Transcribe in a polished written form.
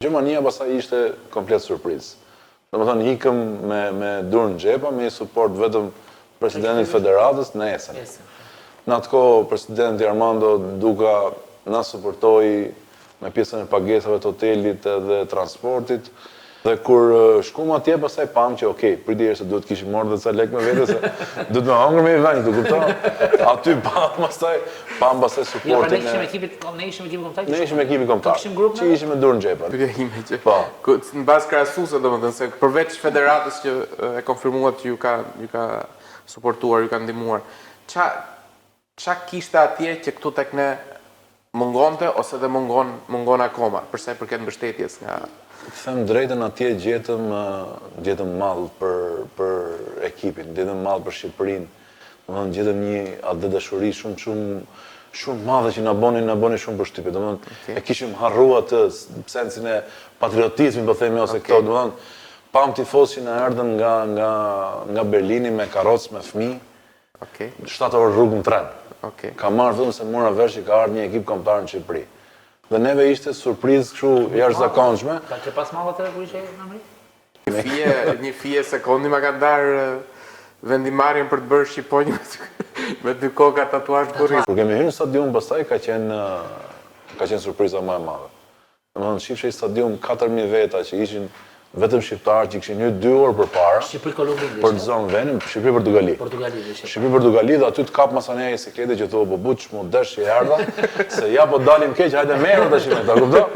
Gjermania pastaj ishte komplet surprizë. Domethënë ikëm me durë në xhepa, me suport vetëm presidentit federatës në Essen. Në atë kohë presidenti Armando Duka na suportoi me pjesën e pagesave të hotelit dhe transportit. Dhe kur shkuam atje, pastaj pam që okay, priti se duhet kishim marrë dhe ca lek me vete se duhet me hangër me vend, të kupton? Aty pam pastaj suportin. Ne ishim ekipi kombëtar. Ne ishim ekipi kombëtar. Që ishim me durë në xhepa. Po. Në bazë krahasuese domethënë se përveç federatës që e konfirmuat që ju ka suportuar, ju ka ndihmuar. Qa kishte atje që këtu tek ne mungonte ose dhe mungon akoma, përsa i përket mbështetjes nga... Them drejtën atje gjetëm mall për ekipin, gjetëm mall për Shqipërinë, domethënë gjetëm një atë dashuri shumë madhe që na boni shumë përshtypje. Domethënë e kishim harruar atë sensin e patriotizmit, po themi ose këto, domethënë pam tifozë që na erdhën nga Berlini me karrocë me fëmijë. 7 orë rrugë në tren. Ka marrë vetëm se mora vesh që ka ardhur një ekip kombëtar në Shqipëri. Dhe neve ishte surprizë kështu jashtëzakonshme. Ka që pas mall atëherë kur ishe në Amerikë? Një fije sekondi ma ka ndarë vendimarrjen për të bërë shqiponjë me 2 koka tatuazh kurrë. Kur kemi hyrë në stadium, pastaj ka qenë surpriza më e madhe. Domethënë shifshe stadium 4000 veta që ishin vetëm shqiptarë që kishin hyrë 2 orë përpara. Shqipëri-Kolumbi. Për të zonë vendin, Shqipëri-Portugali. Shqipëri-Portugali dhe aty të kap masaneja i seklete që thua po buç mu desh që erdha, se ja po dalim keq, hajde merr tash me ta, kupton?